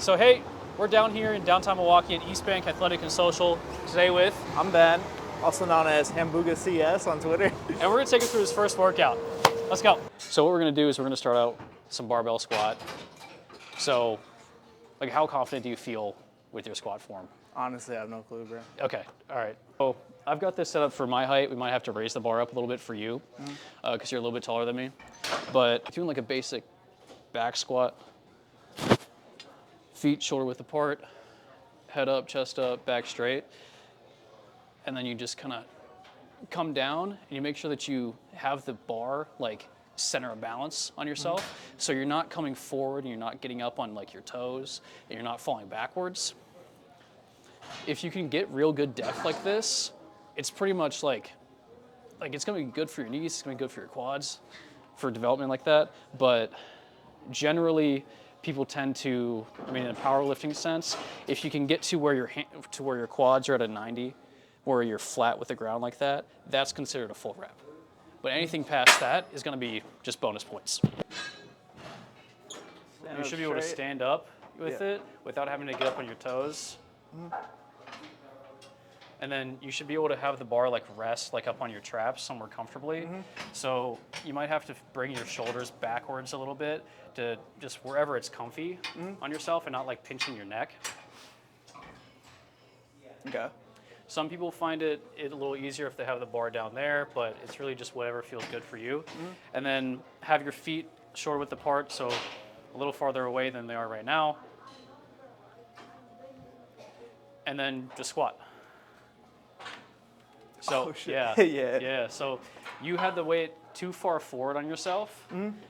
So hey, we're down here in downtown Milwaukee at East Bank Athletic and Social today with, I'm Ben, also known as Hambuga CS on Twitter. and we're gonna take you through his first workout. Let's go. So what we're gonna do is we're gonna start out some barbell squat. So, like, how confident do you feel with your squat form? Honestly, I have no clue, bro. Okay, all right. So I've got this set up for my height. We might have to raise the bar up a little bit for you, because you're a little bit taller than me. But doing like a basic back squat, feet shoulder width apart, head up, chest up, back straight, and then you just kind of come down and you make sure that you have the bar like center of balance on yourself, so you're not coming forward and you're not getting up on like your toes and you're not falling backwards. If you can get real good depth like this, it's pretty much like it's gonna be good for your knees, it's gonna be good for your quads, for development like that. But generally, people tend to, I mean, in a powerlifting sense, if you can get to where your quads are at a 90, where you're flat with the ground like that, that's considered a full rep. But anything past that is going to be just bonus points. You should be able to stand up with it without having to get up on your toes. And then you should be able to have the bar like rest like up on your traps somewhere comfortably. So you might have to bring your shoulders backwards a little bit to just wherever it's comfy on yourself and not like pinching your neck. Okay. Some people find it a little easier if they have the bar down there, but it's really just whatever feels good for you. And then have your feet shoulder width apart, so a little farther away than they are right now. And then just squat. So yeah. So you had the weight too far forward on yourself,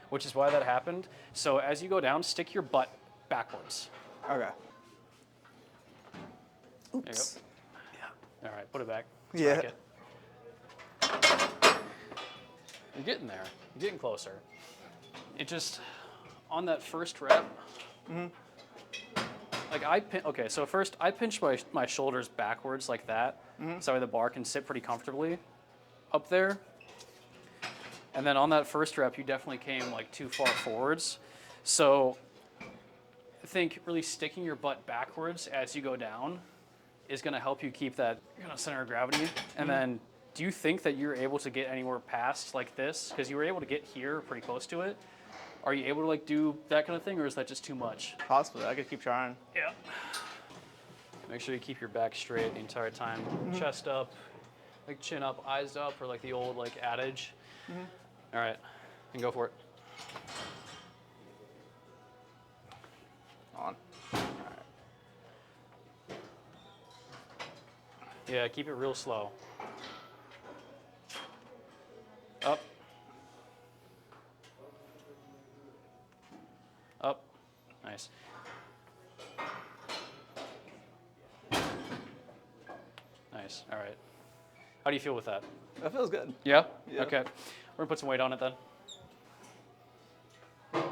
which is why that happened. So as you go down, stick your butt backwards. Okay. There Oops. you go. All right, put it back. Yeah. It. You're getting there. You're getting closer. It just, on that first rep, like so first I pinch my shoulders backwards like that, so the bar can sit pretty comfortably up there. And then on that first rep, you definitely came like too far forwards. So I think really sticking your butt backwards as you go down is going to help you keep that center of gravity. And then, do you think that you're able to get anywhere past like this? Because you were able to get here pretty close to it. Are you able to like do that kind of thing, or is that just too much? Possibly. I could keep trying. Yeah. Make sure you keep your back straight the entire time. Chest up, like chin up, eyes up, or like the old like adage. All right, and go for it. On. Yeah, keep it real slow. Up. Up. Nice. Nice. All right. How do you feel with that? That feels good. Yeah? Yeah. Okay. We're going to put some weight on it then. All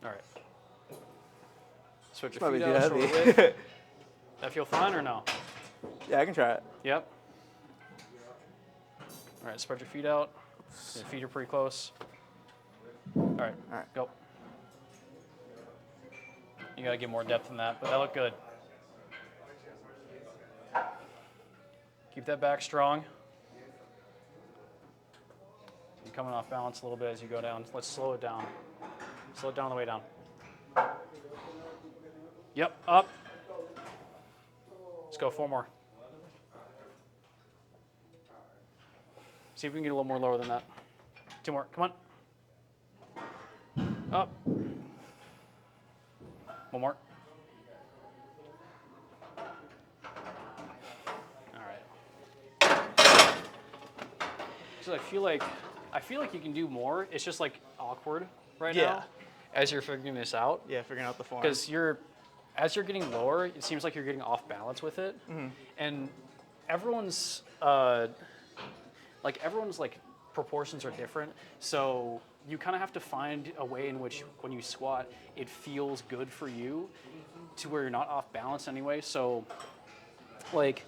right. Switch your feet out, shoulder width. That feel fine or no? Yeah, I can try it. Yep. All right, spread your feet out. Your feet are pretty close. All right, go. You gotta get more depth than that, but that looked good. Keep that back strong. You're coming off balance a little bit as you go down. Let's slow it down. Slow it down on the way down. Yep, up. Let's go, 4 more. See if we can get a little more lower than that. 2 more, come on. Up. 1 more. All right. So I feel like you can do more. It's just like awkward right now as you're figuring this out. Yeah, figuring out the form. Because as you're getting lower, it seems like you're getting off balance with it. And everyone's proportions are different. So you kind of have to find a way in which when you squat, it feels good for you to where you're not off balance anyway. So like,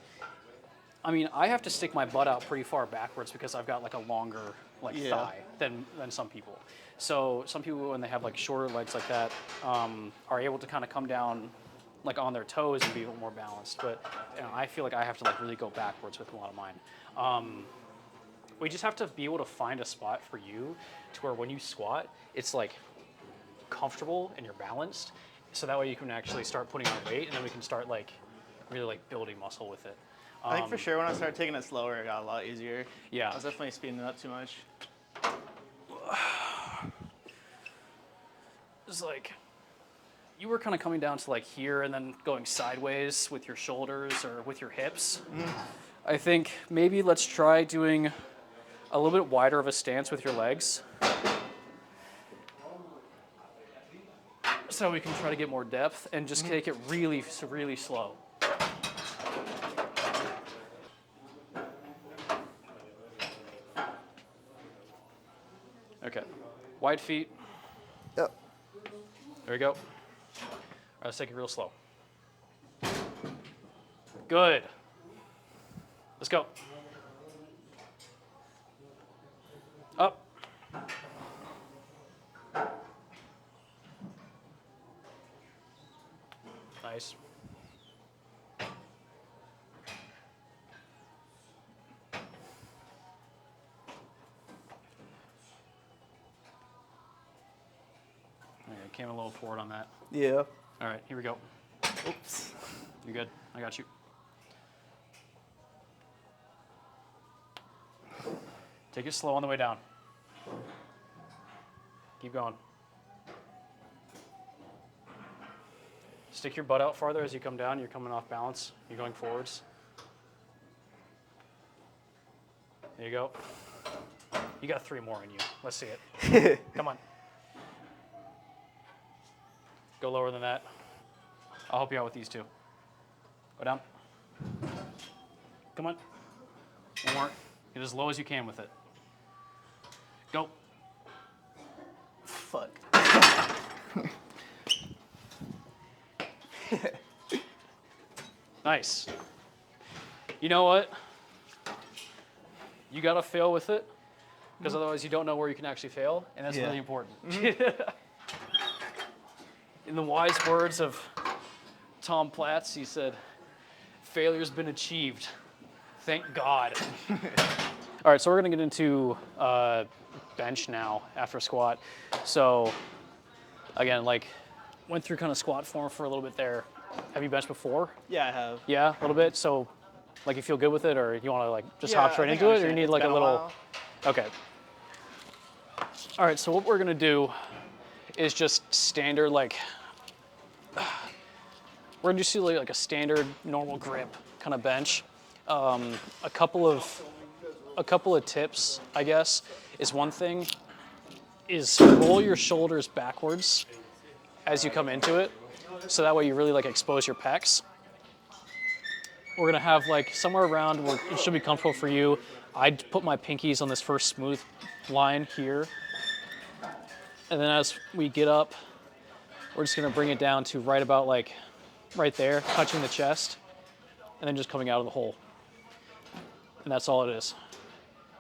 I mean, I have to stick my butt out pretty far backwards because I've got like a longer like thigh than some people. So some people, when they have like shorter legs like that, are able to kind of come down like on their toes and be a little more balanced. But you know, I feel like I have to like really go backwards with a lot of mine. We just have to be able to find a spot for you to where when you squat, it's like comfortable and you're balanced. So that way you can actually start putting on weight, and then we can start like really like building muscle with it. I think for sure when I started taking it slower, it got a lot easier. Yeah. I was definitely speeding it up too much. It's like you were kind of coming down to like here and then going sideways with your shoulders or with your hips. I think maybe let's try doing a little bit wider of a stance with your legs, so we can try to get more depth and just take it really, really slow. Okay, wide feet. Yep. There we go. All right, let's take it real slow. Good. Let's go. Up. Nice. Okay, came a little forward on that. Yeah. All right, here we go. Oops. You're good. I got you. Take it slow on the way down. Keep going. Stick your butt out farther as you come down. You're coming off balance. You're going forwards. There you go. You got 3 more in you. Let's see it. Come on. Go lower than that. I'll help you out with these 2. Go down. Come on. One more. Get as low as you can with it. Go. Fuck. Nice. You know what? You gotta fail with it, because otherwise you don't know where you can actually fail, and that's really important. In the wise words of Tom Platz, he said, "Failure's been achieved. Thank God." All right, so we're gonna get into bench now after squat. So again, like went through kind of squat form for a little bit there. Have you benched before? Yeah, I have. Yeah, a little bit. So like you feel good with it, or you want to like just hop straight into it, or you need like a little. Okay. All right, so what we're gonna do is just standard like. We're gonna just do like a standard normal grip kind of bench. A couple of tips, I guess, is one thing. Is roll your shoulders backwards as you come into it, so that way you really like expose your pecs. We're gonna have like somewhere around where it should be comfortable for you. I'd put my pinkies on this first smooth line here, and then as we get up, we're just gonna bring it down to right about like right there, touching the chest, and then just coming out of the hole. And that's all it is.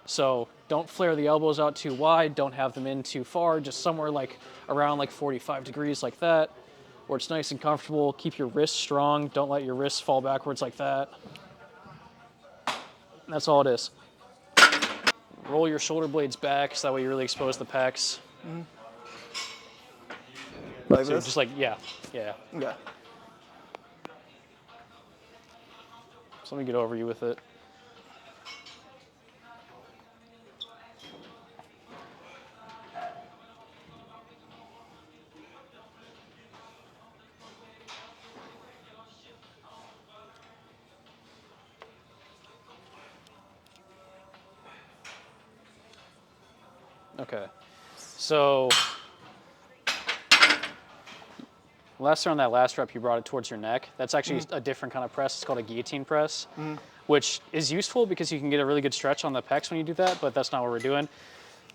So don't flare the elbows out too wide, don't have them in too far, just somewhere like around like 45 degrees like that, where it's nice and comfortable. Keep your wrists strong, don't let your wrists fall backwards like that. And that's all it is. Roll your shoulder blades back so that way you really expose the pecs. Like So this? just like, yeah. Yeah. So let me get over you with it. Okay, so last on that last rep, you brought it towards your neck. That's actually a different kind of press. It's called a guillotine press, which is useful because you can get a really good stretch on the pecs when you do that, but that's not what we're doing.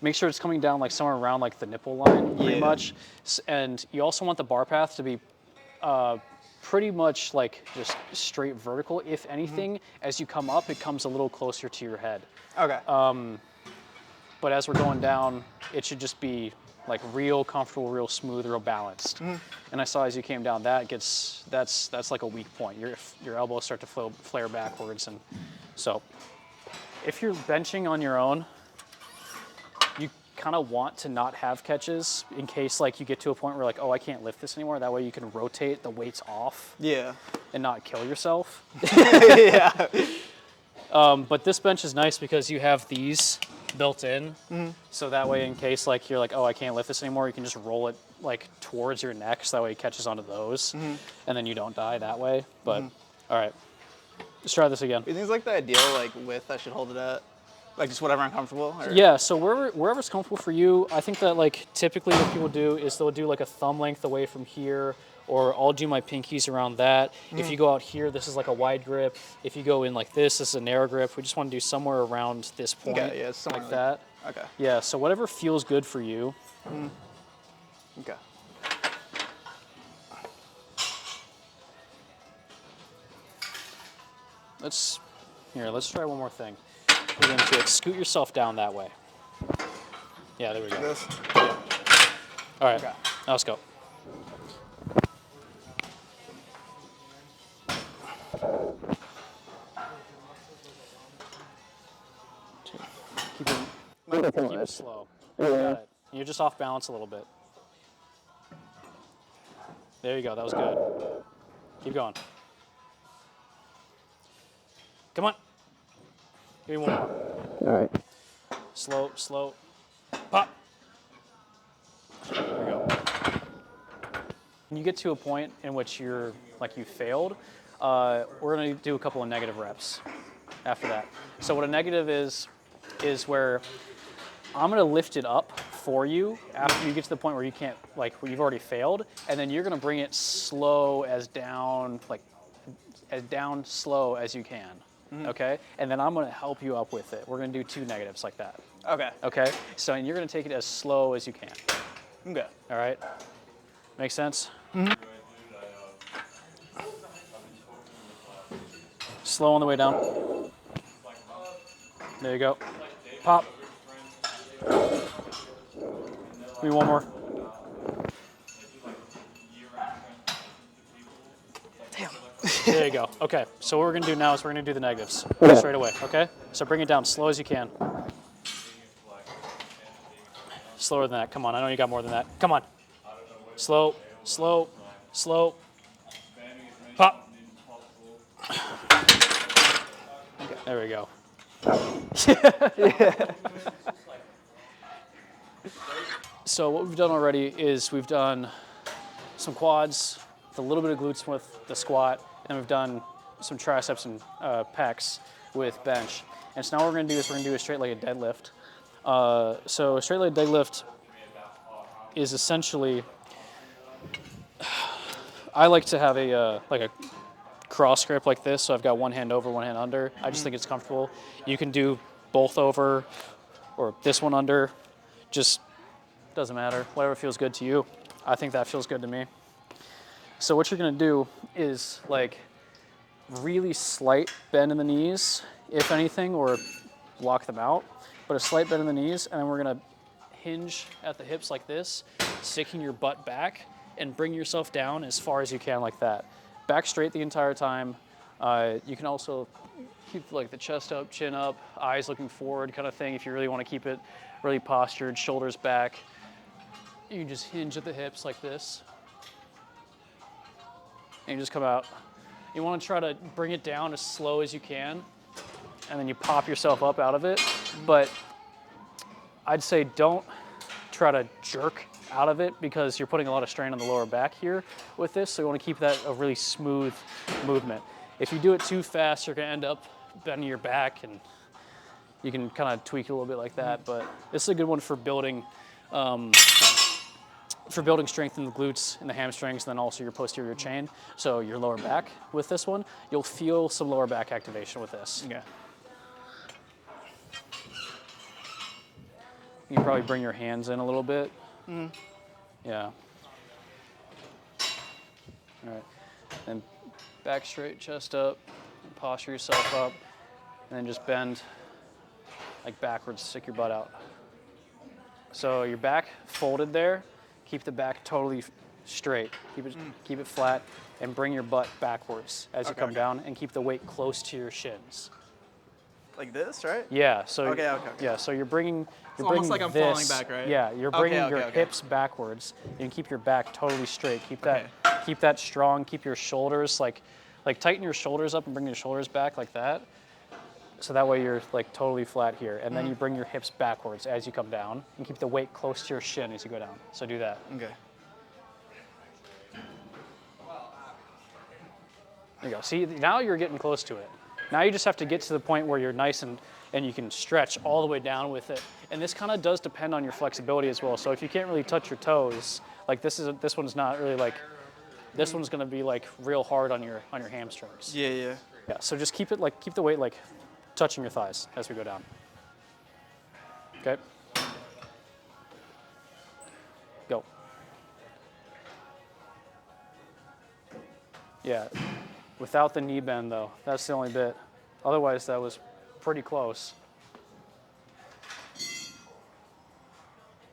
Make sure it's coming down like somewhere around like the nipple line, pretty much. And you also want the bar path to be pretty much like just straight vertical. If anything, as you come up, it comes a little closer to your head. Okay. but as we're going down, it should just be like real comfortable, real smooth, real balanced. And I saw as you came down, that's like a weak point. Your elbows start to flare backwards, and so if you're benching on your own, you kind of want to not have catches in case like you get to a point where like, oh, I can't lift this anymore. That way you can rotate the weights off. Yeah. And not kill yourself. Yeah. But this bench is nice because you have these built in. So that way in case like you're like, oh, I can't lift this anymore, you can just roll it like towards your neck so that way it catches onto those. And then you don't die that way. But all right, let's try this again. You think it's like the ideal like width I should hold it at? Like just whatever I'm comfortable? Or? Yeah, so wherever's comfortable for you. I think that like typically what people do is they'll do like a thumb length away from here, or I'll do my pinkies around that. If you go out here, this is like a wide grip. If you go in like this is a narrow grip. We just want to do somewhere around this point, Okay, yeah, somewhere like that. Okay. Yeah, so whatever feels good for you. Okay. Let's try one more thing. We're going to scoot yourself down that way. Yeah, there we go. This. Yeah. All right, Okay. now let's go. Keep it slow. You got it. You're just off balance a little bit. There you go. That was good. Keep going. Come on. Give me one more. All right. Slow, slow. Pop. There we go. When you get to a point in which you're like you failed, we're going to do a couple of negative reps after that. So what a negative is where I'm going to lift it up for you after you get to the point where you can't, like where you've already failed, and then you're going to bring it slow as down slow as you can. Okay? And then I'm going to help you up with it. We're going to do 2 negatives like that. Okay. Okay? So and you're going to take it as slow as you can. Okay. All right? Make sense? Slow on the way down. There you go. Pop. Give me one more. Damn. There you go. Okay, so what we're going to do now is we're going to do the negatives straight away, okay? So bring it down slow as you can. Slower than that. Come on, I know you got more than that. Come on. Slow, slow, slow. Pop. There we go. So what we've done already is we've done some quads, with a little bit of glutes with the squat, and we've done some triceps and pecs with bench. And so now what we're going to do is we're going to do a straight-legged deadlift. So a straight-legged deadlift is essentially, I like to have a like a cross grip like this, so I've got one hand over, one hand under. I just think it's comfortable. You can do both over or this one under, just doesn't matter, whatever feels good to you. I think that feels good to me. So what you're gonna do is like really slight bend in the knees, if anything, or block them out, but a slight bend in the knees, and then we're gonna hinge at the hips like this, sticking your butt back, and bring yourself down as far as you can like that. Back straight the entire time. You can also keep like the chest up, chin up, eyes looking forward kind of thing if you really want to keep it really postured, shoulders back. You can just hinge at the hips like this. And you just come out. You want to try to bring it down as slow as you can, and then you pop yourself up out of it. But I'd say don't try to jerk out of it because you're putting a lot of strain on the lower back here with this, so you want to keep that a really smooth movement. If you do it too fast, you're going to end up bending your back, and you can kind of tweak it a little bit like that. But this is a good one for building strength in the glutes and the hamstrings, and then also your posterior chain, so your lower back with this one. You'll feel some lower back activation with this. Okay. You can probably bring your hands in a little bit. Yeah. All right. And back straight, chest up, posture yourself up, and then just bend like backwards, stick your butt out. So your back folded there. Keep the back totally straight. Keep it flat, and bring your butt backwards as you come down, and keep the weight close to your shins. Like this, right? Yeah. So Okay. yeah. So you're bringing. You're almost bringing like I'm this, falling back, right? Yeah. You're bringing Okay, your okay. hips backwards, and keep your back totally straight. Keep that strong. Keep your shoulders like tighten your shoulders up and bring your shoulders back like that. So that way you're like totally flat here, and then you bring your hips backwards as you come down, and keep the weight close to your shin as you go down. So do that. Okay. There you go. See, now you're getting close to it. Now you just have to get to the point where you're nice and you can stretch all the way down with it. And this kind of does depend on your flexibility as well. So if you can't really touch your toes, like this one's not really like, this one's gonna be like real hard on your hamstrings. Yeah. Yeah. So just keep the weight like touching your thighs as we go down. Okay. Go. Yeah. Without the knee bend though, that's the only bit. Otherwise that was pretty close.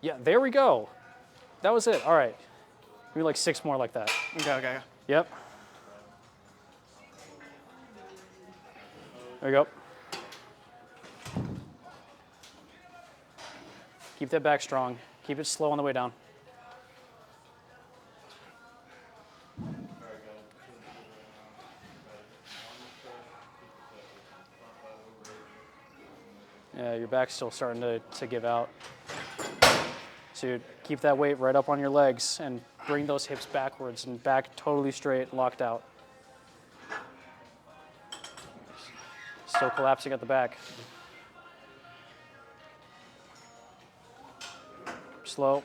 Yeah, there we go. That was it, all right. Maybe like 6 more like that. Okay. Yep. There we go. Keep that back strong. Keep it slow on the way down. Yeah, your back's still starting to give out. So keep that weight right up on your legs and bring those hips backwards and back totally straight, locked out. Still collapsing at the back. Slow.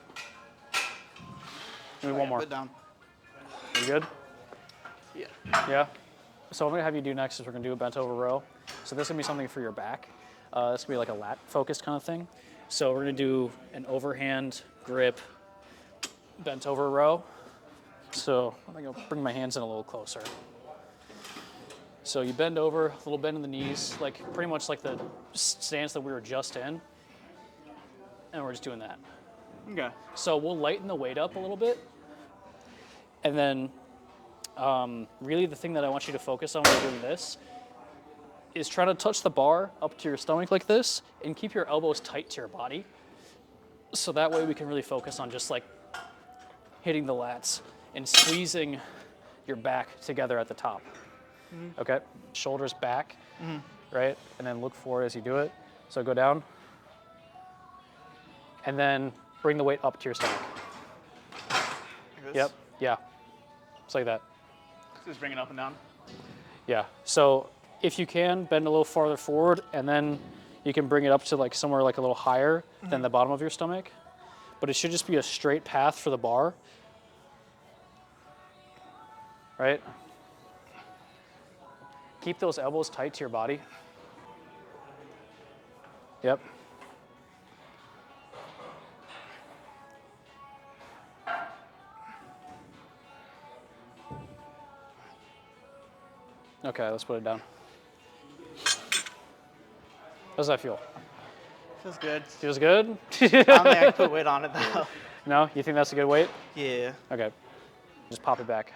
Give me one more. Put down. You good? Yeah. Yeah? So what I'm gonna have you do next is we're gonna do a bent over row. So this is gonna be something for your back. This gonna be like a lat focused kind of thing. So we're gonna do an overhand grip bent over row. So I'm gonna bring my hands in a little closer. So you bend over, a little bend in the knees, like pretty much like the stance that we were just in. And we're just doing that. Okay. So we'll lighten the weight up a little bit. And then really the thing that I want you to focus on when you're doing this is try to touch the bar up to your stomach like this and keep your elbows tight to your body. So that way we can really focus on just like hitting the lats and squeezing your back together at the top. Okay, shoulders back, right? And then look forward as you do it. So go down and then bring the weight up to your stomach. Like this? Yep, yeah, just like that. Just bring it up and down. Yeah, so if you can, bend a little farther forward and then you can bring it up to like somewhere like a little higher than the bottom of your stomach. But it should just be a straight path for the bar, right? Keep those elbows tight to your body. Yep. Okay, let's put it down. How does that feel? Feels good. Feels good? I don't think I can put weight on it though. No? You think that's a good weight? Yeah. Okay. Just pop it back.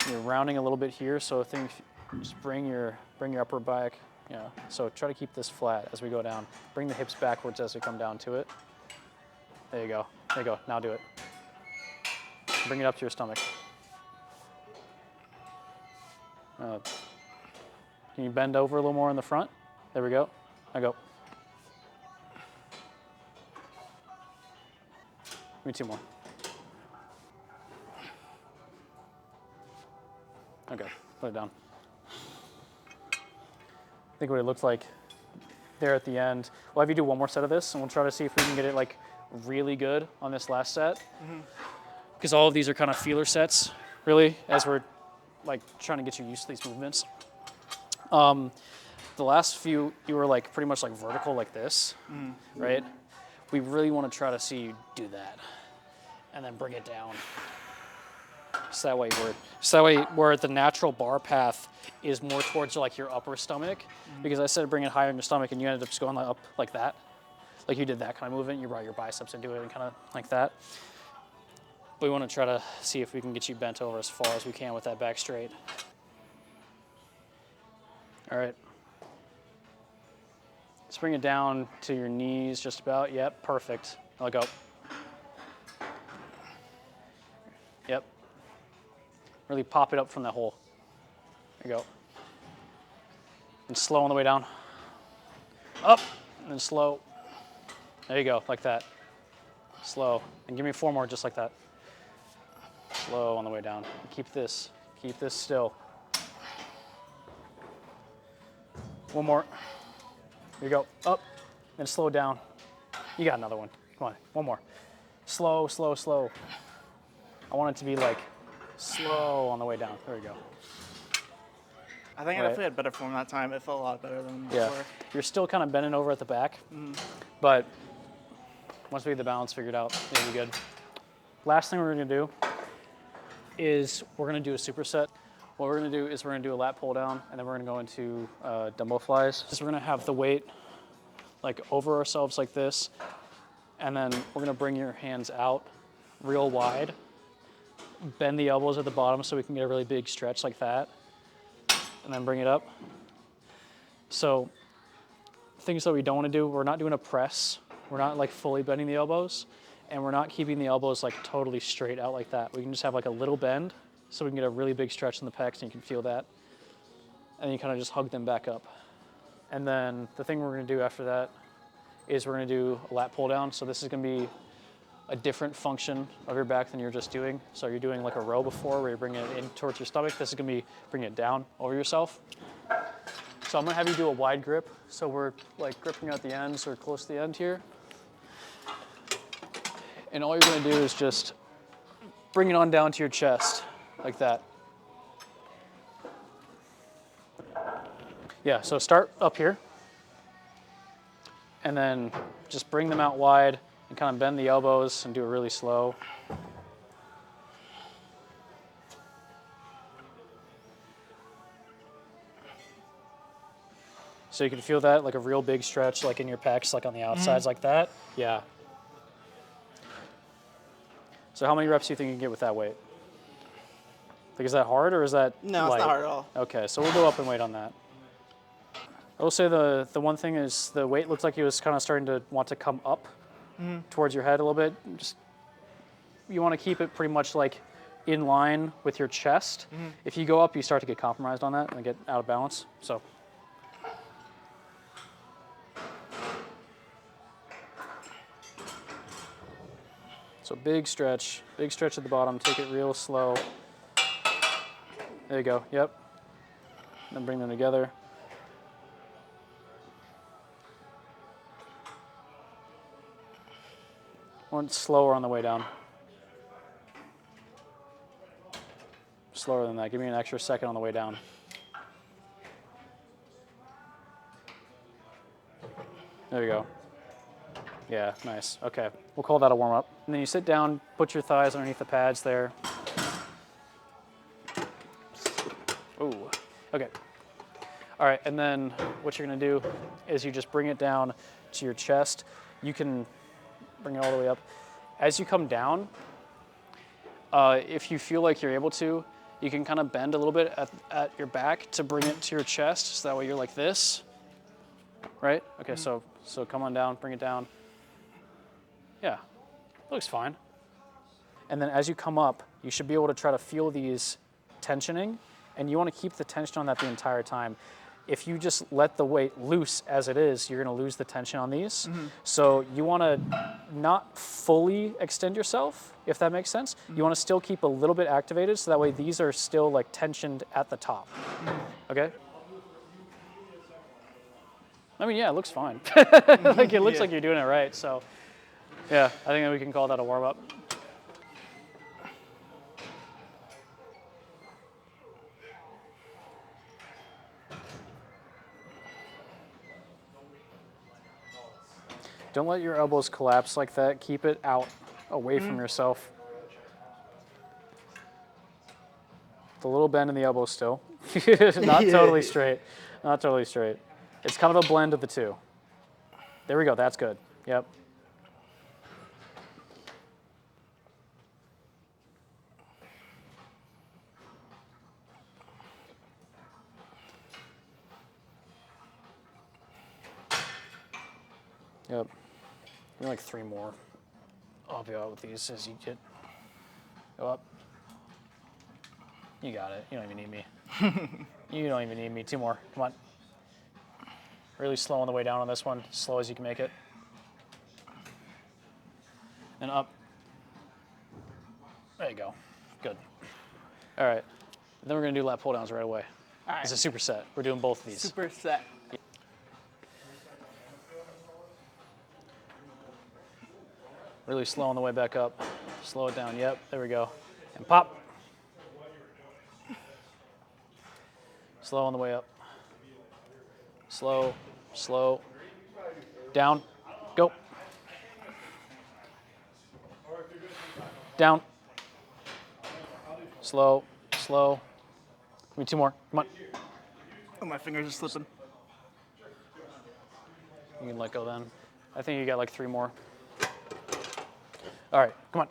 You're rounding a little bit here, so just bring your upper back. Yeah. So try to keep this flat as we go down. Bring the hips backwards as we come down to it. There you go. There you go. Now do it. Bring it up to your stomach. Can you bend over a little more in the front? There we go. Now go. Give me 2 more. Okay, put it down. I think what it looks like there at the end. We'll have you do one more set of this, and we'll try to see if we can get it like really good on this last set. Because all of these are kind of feeler sets, really, as we're like trying to get you used to these movements. The last few, you were like pretty much like vertical like this, right? We really want to try to see you do that, and then bring it down. So that way where the natural bar path is more towards like your upper stomach, because I said bring it higher in your stomach and you ended up just going up like that. like you did that kind of movement, you brought your biceps into it and kind of like that. But we want to try to see if we can get you bent over as far as we can with that back straight. All right. Let's bring it down to your knees just about. Yep, perfect. Let go. Yep. Really pop it up from that hole. There you go. And slow on the way down. Up, and then slow. There you go, like that. Slow. And give me 4 more just like that. Slow on the way down. Keep this still. 1 more. Here you go. Up, and slow down. You got another one. Come on, 1 more. Slow, slow, slow. I want it to be like slow on the way down. There we go. I think I definitely had better form that time. It felt a lot better than before. Yeah, you're still kind of bending over at the back, but once we get the balance figured out, it'll be good. Last thing we're gonna do is we're gonna do a superset. What we're gonna do is we're gonna do a lat pull down, and then we're gonna go into dumbbell flies. So we're gonna have the weight like over ourselves like this, and then we're gonna bring your hands out real wide, bend the elbows at the bottom so we can get a really big stretch like that, and then bring it up. So things that we don't wanna do, we're not doing a press. We're not like fully bending the elbows, and we're not keeping the elbows like totally straight out like that. We can just have like a little bend so we can get a really big stretch in the pecs, and you can feel that. And you kind of just hug them back up. And then the thing we're gonna do after that is we're gonna do a lat pull down. So this is gonna be a different function of your back than you're just doing. So you're doing like a row before where you're bringing it in towards your stomach. This is gonna be bringing it down over yourself. So I'm gonna have you do a wide grip. So we're like gripping at the ends or close to the end here. And all you're gonna do is just bring it on down to your chest, like that. Yeah, so start up here, and then just bring them out wide and kind of bend the elbows and do it really slow. So you can feel that, like a real big stretch, like in your pecs, like on the outsides, like that. Yeah. So how many reps do you think you can get with that weight? Like, is that hard or is that No, light? it's not hard at all. Okay, so we'll go up in weight on that. I will say the one thing is the weight looks like it was kind of starting to want to come up towards your head a little bit. Just you want to keep it pretty much like in line with your chest. If you go up, you start to get compromised on that and get out of balance. So. So big stretch at the bottom. Take it real slow. There you go. Yep. Then bring them together. One slower on the way down. Slower than that. Give me an extra second on the way down. There you go. Yeah, nice. Okay, we'll call that a warm-up. And then you sit down, put your thighs underneath the pads there. Ooh, okay. All right, and then what you're gonna do is you just bring it down to your chest. You can bring it all the way up. As you come down, if you feel like you're able to, you can kind of bend a little bit at your back to bring it to your chest, so that way you're like this, right? Okay, so come on down, bring it down. Yeah, looks fine. And then as you come up, you should be able to try to feel these tensioning, and you want to keep the tension on that the entire time. If you just let the weight loose as it is, you're going to lose the tension on these. So you want to not fully extend yourself, if that makes sense. You want to still keep a little bit activated, so that way these are still like tensioned at the top. Okay? I mean, yeah, it looks fine. Like it looks like you're doing it right. So yeah, I think that we can call that a warm up. Don't let your elbows collapse like that. Keep it out away from yourself. The little bend in the elbow still. Not totally straight. Not totally straight. It's kind of a blend of the two. There we go. That's good. Yep. Yep. Maybe like 3 more. I'll help you out with these as you get. Go up. You got it. You don't even need me. You don't even need me. 2 more. Come on. Really slow on the way down on this one. As slow as you can make it. And up. There you go. Good. All right. Then we're going to do lat pull downs right away. All right. It's a superset. We're doing both of these. Superset. Really slow on the way back up. Slow it down. Yep. There we go. And pop. Slow on the way up. Slow. Slow. Down. Go. Down. Slow. Slow. Give me 2 more. Come on. Oh, my fingers are slipping. You can let go then. I think you got like 3 more. All right, come on.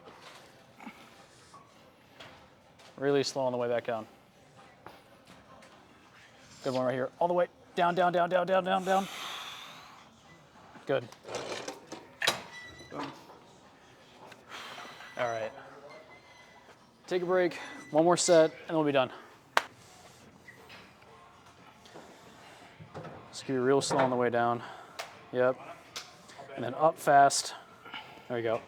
Really slow on the way back down. Good one right here. All the way down, down, down, down, down, down, down. Good. All right. Take a break. 1 more set, and then we'll be done. Just keep it real slow on the way down. Yep. And then up fast. There we go.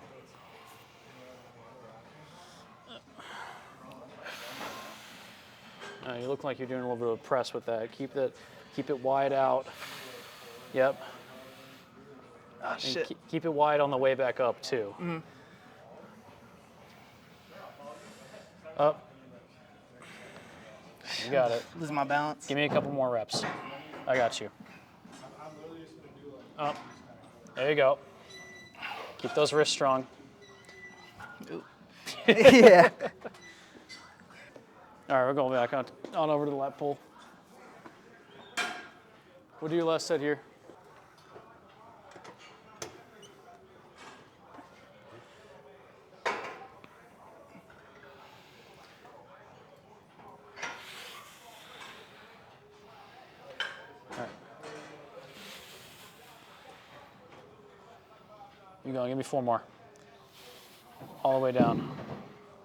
You look like you're doing a little bit of press with that. Keep it wide out. Yep. Oh, shit. Keep it wide on the way back up too. Mm-hmm. Up. You got it. Losing my balance. Give me a couple more reps. I got you. Up. There you go. Keep those wrists strong. Yeah. All right, we're going back on over to the lat pull. We'll do your last set here. All right. You go, give me 4 more. All the way down.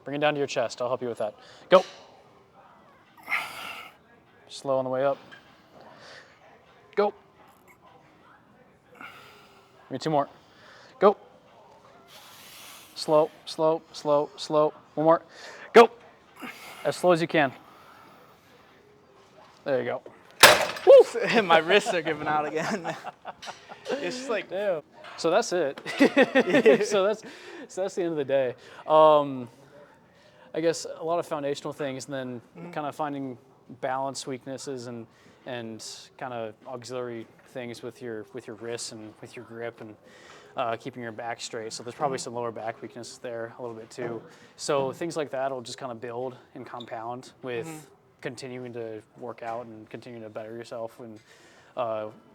Bring it down to your chest. I'll help you with that. Go. Slow on the way up. Go. Give me 2 more. Go. Slow, slow, slow, slow. 1 more. Go. As slow as you can. There you go. Woo! My wrists are giving out again. It's just like, Damn. So that's it. so that's the end of the day. I guess a lot of foundational things, and then kind of finding balance weaknesses and kind of auxiliary things with your wrists and with your grip and keeping your back straight. So there's probably some lower back weaknesses there a little bit too. So things like that will just kind of build and compound with continuing to work out and continuing to better yourself and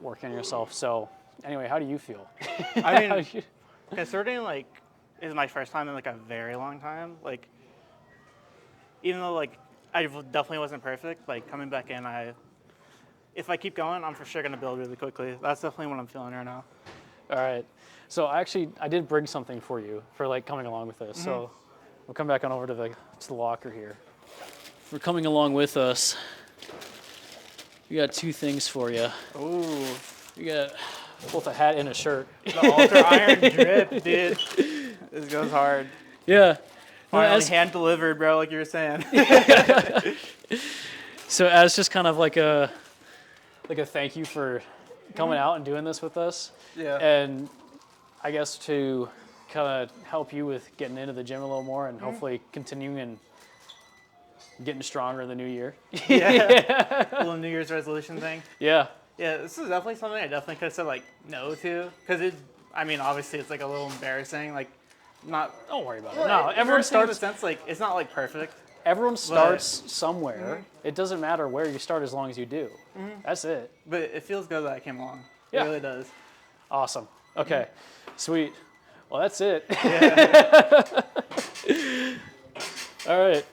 work on yourself. So anyway, how do you feel? I mean, considering like this is my first time in like a very long time, like even though like I definitely wasn't perfect, like coming back in, if I keep going, I'm for sure gonna build really quickly. That's definitely what I'm feeling right now. All right. So I did bring something for you for like coming along with this. So we'll come back on over to the locker here. For coming along with us, we got 2 things for you. Ooh, We got both a hat and a shirt. the Ultra Iron Drip, dude. This goes hard. Yeah. Finally hand delivered, bro, like you were saying. So as just kind of like a thank you for coming out and doing this with us. Yeah. And I guess to kind of help you with getting into the gym a little more and hopefully continuing and getting stronger in the new year. Yeah. Little New Year's resolution thing. Yeah. Yeah, this is definitely something I definitely could have said like no to, because I mean, obviously it's like a little embarrassing, like not. Don't worry about it. Well, No, everyone embarrassing in the starts. sense like it's not like perfect. Everyone starts somewhere. It doesn't matter where you start as long as you do. That's it. But it feels good that I came along. Yeah. It really does. Awesome. Okay, sweet. Well, that's it. All right.